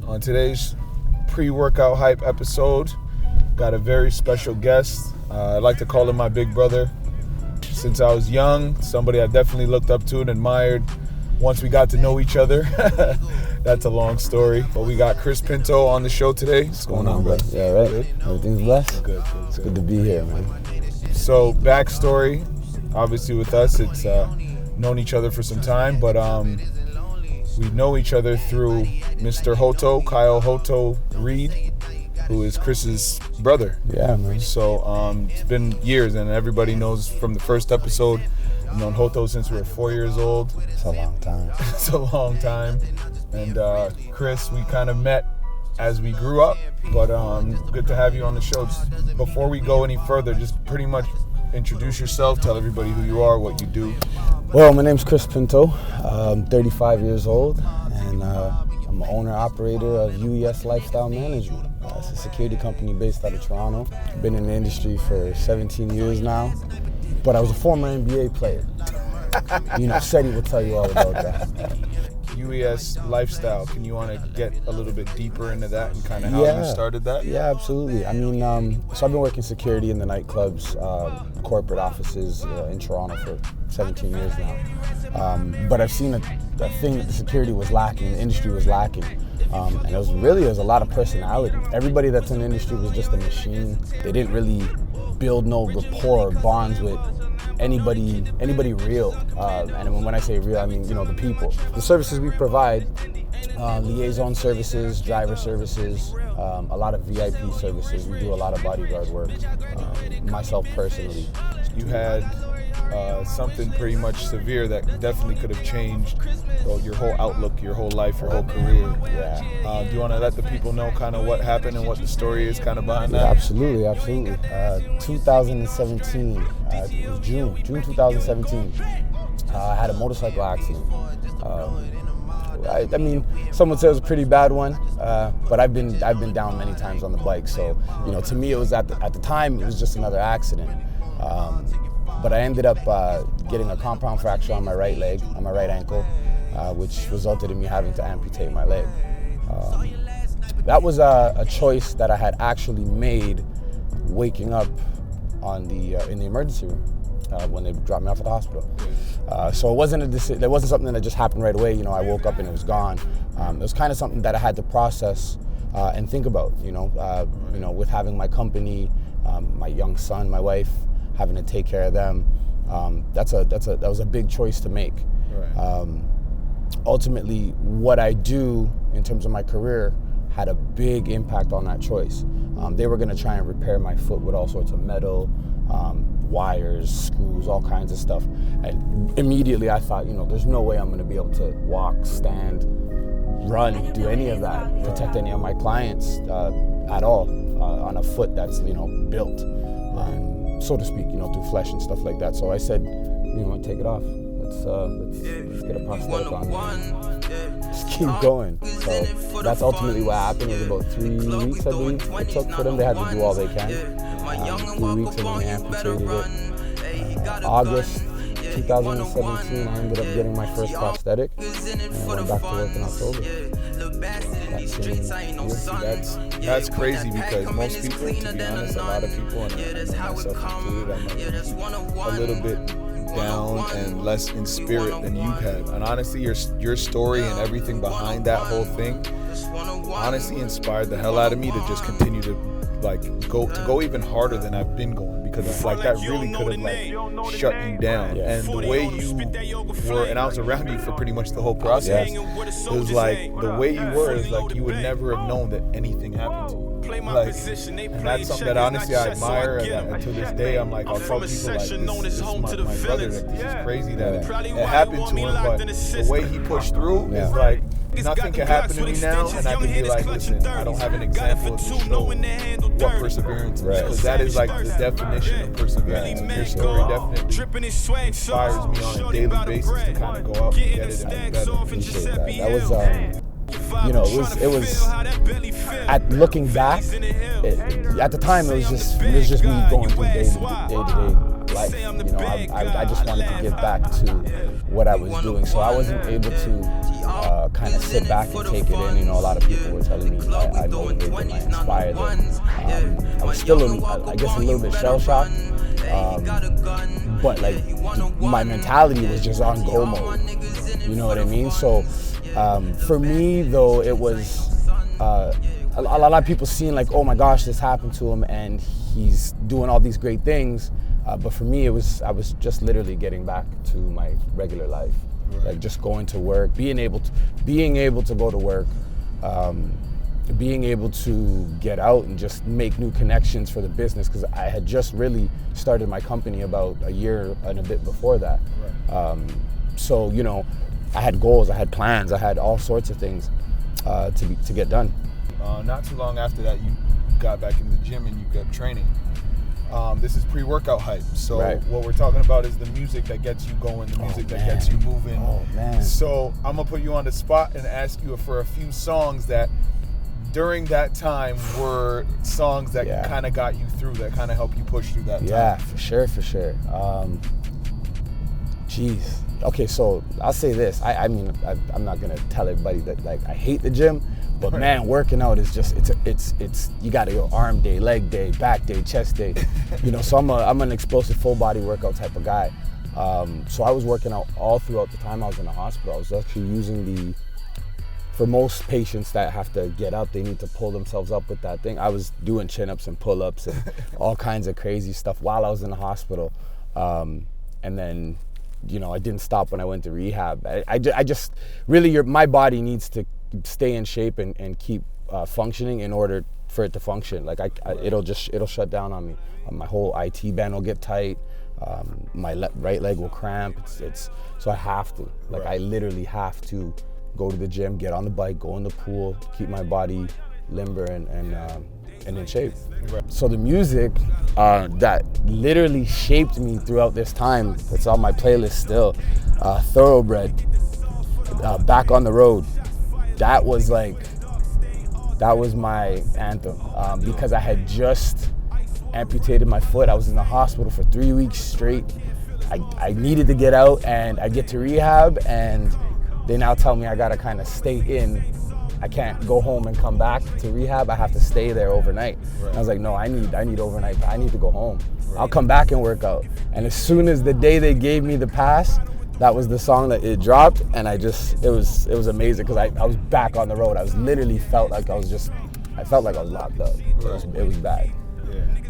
On today's pre-workout hype episode, got a very special guest. I like to call him my big brother. Since I was young, somebody I definitely looked up to and admired. Once we got to know each other, that's a long story. But we got Chris Pinto on the show today. What's going on, bro? Yeah, right. Good? Everything's blessed. Good. It's good to be here, man. So, backstory, obviously with us, it's known each other for some time, but we know each other through Mr. Hoto, Kyle Hoto Reed, who is Chris's brother. Yeah, man. So it's been years, and everybody knows from the first episode, I've known Hoto since we were 4 years old. It's a long time. It's a long time. And Chris, we kind of met as we grew up, but good to have you on the show. Just before we go any further, just pretty much introduce yourself, tell everybody who you are, what you do. Well, my name's Chris Pinto. I'm 35 years old, and I'm an owner-operator of UES Lifestyle Management. It's a security company based out of Toronto. Been in the industry for 17 years now, but I was a former NBA player. Seti will tell you all about that. UES Lifestyle, can you want to get a little bit deeper into that and kind of how you started that? Yeah, absolutely. I mean, so I've been working security in the nightclubs, corporate offices in Toronto for 17 years now. But I've seen a thing that the security was lacking, the industry was lacking. And it was a lot of personality. Everybody that's in the industry was just a machine. They didn't really build no rapport or bonds with anybody real. And when I say real, I mean, the people. The services we provide, liaison services, driver services, a lot of VIP services. We do a lot of bodyguard work, myself personally. You had something pretty much severe that definitely could have changed your whole outlook, your whole life, your whole career. Yeah. Do you want to let the people know kind of what happened and what the story is kind of behind that? Yeah, absolutely. 2017, it was June 2017. I had a motorcycle accident. I mean, some would say it was a pretty bad one, but I've been down many times on the bike. So, to me, it was at the time it was just another accident. But I ended up getting a compound fracture on my right leg, on my right ankle, which resulted in me having to amputate my leg. That was a choice that I had actually made waking up in the emergency room when they dropped me off at the hospital. So it wasn't something that just happened right away. I woke up and it was gone. It was kind of something that I had to process and think about. With having my company, my young son, my wife, having to take care of them. That was a big choice to make. Right. Ultimately, what I do in terms of my career had a big impact on that choice. They were going to try and repair my foot with all sorts of metal, wires, screws, all kinds of stuff. And immediately I thought, there's no way I'm going to be able to walk, stand, run, do any of that, protect any of my clients at all on a foot that's, built. So to speak, through flesh and stuff like that. So I said, take it off. Let's get a prosthetic on. Just keep going. So that's ultimately what happened. It was about 3 weeks, I believe, it took for them. They had to do all they can. 3 weeks and then they amputated it. August 2017, I ended up getting my first prosthetic, and I went back to work in October. That's crazy because most people, to be honest, a lot of people, and I know myself included, I'm a little bit down and less in spirit than you've had. And honestly, your story and everything behind that whole thing honestly inspired the hell out of me to just continue to go even harder than I've been going, because it's like that really could have shut you down. Yeah. And the way you were, and I was around you for pretty much the whole process, it was like the way you were is like you would never have known that anything happened to you. And that's something that honestly I admire, and to this day I'm like, I'll tell people like, this is my brother, like, this is crazy that it happened to him, but the way he pushed through is like, nothing can happen to me now, and I can be like, listen, I don't have an example to show what perseverance is, because that is like the definition of perseverance. Your story definitely inspires me on a daily basis to kind of go out and get it and be better. Appreciate that. That was, it was at looking back, at the time it was just me going through day-to-day life. You know, I just wanted to get back to what I was doing, so I wasn't able to kind of sit back and take it in. You know, a lot of people were telling me I motivate them, I inspire them. I was still, I guess, a little bit shell-shocked, but like my mentality was just on go mode. You know what I mean? So for me, though, it was a lot of people seeing like, oh my gosh, this happened to him and he's doing all these great things. But for me, I was just literally getting back to my regular life, like just going to work, being able to go to work, being able to get out and just make new connections for the business, because I had just really started my company about a year and a bit before that. So, you know, I had goals, I had plans, I had all sorts of things to get done. Not too long after that, you got back in the gym and you kept training. This is pre-workout hype. So what we're talking about is the music that gets you going, the music that gets you moving. Oh, man. So I'm going to put you on the spot and ask you for a few songs that during that time were songs that kind of got you through, that kind of helped you push through that time. Yeah, for sure. Geez. Okay, so I'll say this. I mean, I'm not going to tell everybody that, like, I hate the gym. But man, working out is just, it's you got your arm day, leg day, back day, chest day, you know, so I'm an explosive full body workout type of guy. So I was working out all throughout the time I was in the hospital. I was actually using for most patients that have to get up, they need to pull themselves up with that thing. I was doing chin-ups and pull-ups and all kinds of crazy stuff while I was in the hospital. And then, you know, I didn't stop when I went to rehab. I just, really, my body needs to stay in shape and keep functioning in order for it to function. Like it'll shut down on me. My whole IT band will get tight. My right leg will cramp. So I have to. Like I literally have to go to the gym, get on the bike, go in the pool, keep my body limber and in shape. So the music that literally shaped me throughout this time, it's on my playlist still. Thoroughbred, Back on the Road. That was my anthem, because I had just amputated my foot. I was in the hospital for 3 weeks straight. I needed to get out, and I get to rehab, and they now tell me I gotta kind of stay in. I can't go home and come back to rehab. I have to stay there overnight. And I was like, no, I need overnight. I need to go home. I'll come back and work out. And as soon as the day they gave me the pass, that was the song that it dropped, and it was amazing, because I was back on the road. I was literally felt like I was locked up. It was bad.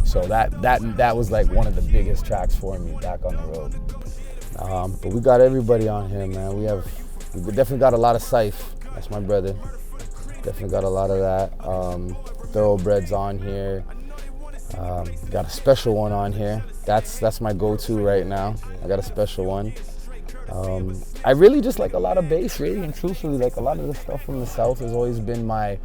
So that was like one of the biggest tracks for me, Back on the Road. But we got everybody on here, man. We definitely got a lot of Syph. That's my brother. Definitely got a lot of that. Thoroughbreds on here. Got a special one on here. That's my go-to right now. I got a special one. I really just like a lot of bass, really, and truthfully, like a lot of the stuff from the South has always been my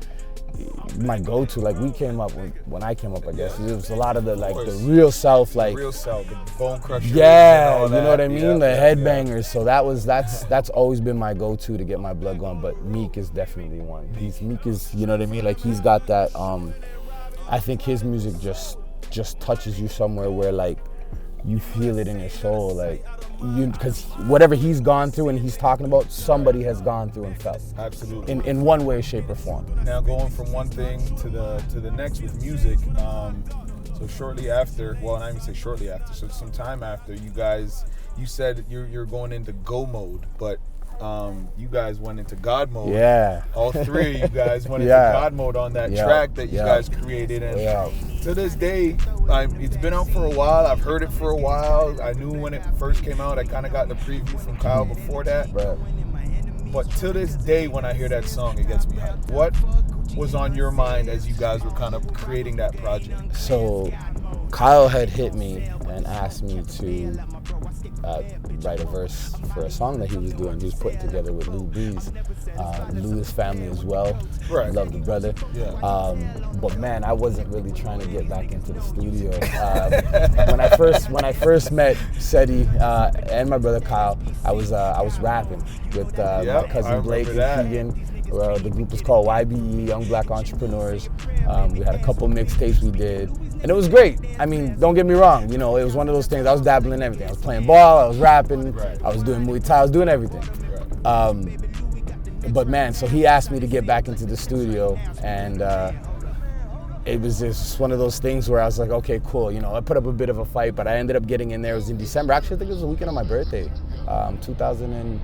go-to. Like when I came up, I guess it was a lot of the real South, like real South, the Bone Crushers. Yeah, you know what I mean, the headbangers. So that's always been my go-to to get my blood going. But Meek is definitely one. Meek is, you know what I mean. Like he's got that. I think his music just touches you somewhere where like you feel it in your soul, like. Because whatever he's gone through and he's talking about, somebody has gone through and felt. Absolutely. In one way, shape, or form. Now going from one thing to the next with music. So shortly after, well, not even say shortly after. So some time after, you said you're going into go mode, but you guys went into God mode. Yeah. All three of you guys went into God mode on that track that you guys created. And to this day, it's been out for a while. I've heard it for a while. I knew when it first came out. I kind of got the preview from Kyle before that. Right. But to this day, when I hear that song, it gets me hyped. What was on your mind as you guys were kind of creating that project? So Kyle had hit me and asked me to write a verse for a song that he was doing. He was putting together with Lou Breeze. Lou's family as well. Right. Love the brother. Yeah. But man, I wasn't really trying to get back into the studio. When I first met Seti and my brother Kyle, I was rapping with my cousin Blake and Keegan. The group was called YBE, Young Black Entrepreneurs. We had a couple mixtapes we did. And it was great. I mean, don't get me wrong. You know, it was one of those things. I was dabbling in everything. I was playing ball. I was rapping. I was doing Muay Thai. I was doing everything. But man, so he asked me to get back into the studio, and it was just one of those things where I was like, okay, cool. You know, I put up a bit of a fight, but I ended up getting in there. It was in December. Actually, I think it was the weekend of my birthday, 2017.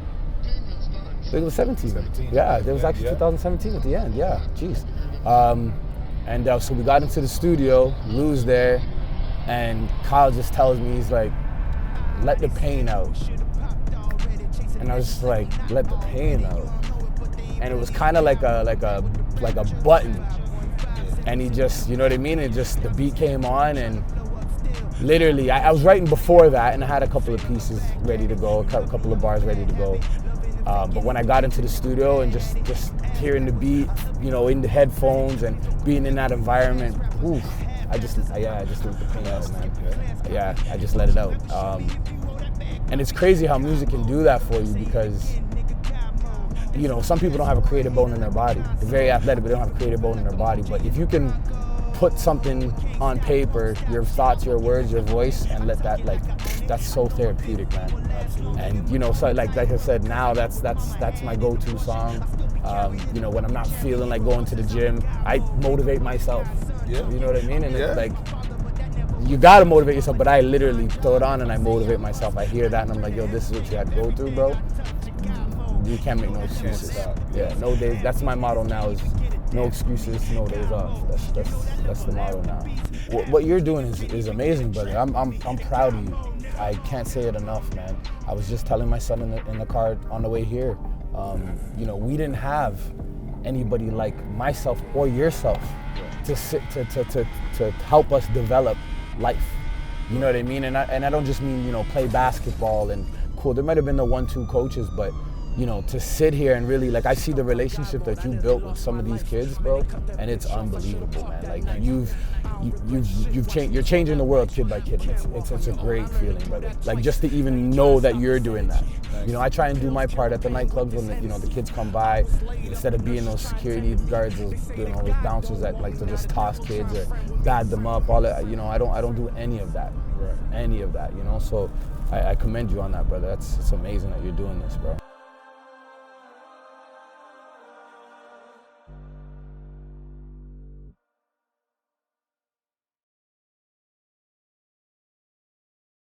Yeah, it was actually 2017 at the end. Yeah, jeez. And so we got into the studio, Lou's there, and Kyle just tells me, he's like, let the pain out. And I was just like, let the pain out. And it was kind of like a button. And he just, you know what I mean? It just, the beat came on, and literally, I was writing before that, and I had a couple of pieces ready to go, a couple of bars ready to go. But when I got into the studio and just hearing the beat, you know, in the headphones and being in that environment, oof, I just let the pain out, man. Yeah, I just let it out. And it's crazy how music can do that for you, because, you know, some people don't have a creative bone in their body. They're very athletic, but they don't have a creative bone in their body. But if you can put something on paper, your thoughts, your words, your voice, and let that, like, that's so therapeutic, man. Absolutely. And, you know, so like I said, now that's my go-to song. You know, when I'm not feeling like going to the gym, I motivate myself. Yeah. You know what I mean? And it's like, you gotta motivate yourself, but I literally throw it on and I motivate myself. I hear that and I'm like, yo, this is what you had to go through, bro. You can't make no excuses. Yeah, no days. That's my motto now, is no excuses, no days off. That's the motto now. What you're doing is amazing, brother. I'm proud of you. I can't say it enough, man. I was just telling my son in the car on the way here. You know, we didn't have anybody like myself or yourself to help us develop life. You know what I mean? And I don't just mean, you know, play basketball and cool. There might have been the 1-2 coaches, but you know, to sit here and really, like, I see the relationship that you built with some of these kids, bro, and it's unbelievable, man. Like, you're changing the world kid by kid. It's a great feeling, brother. Like, just to even know that you're doing that. You know, I try and do my part at the nightclubs when the kids come by. Instead of being those security guards, those bouncers that like to just toss kids or bad them up, all that. You know, I don't do any of that. Any of that. You know, so I commend you on that, brother. It's amazing that you're doing this, bro.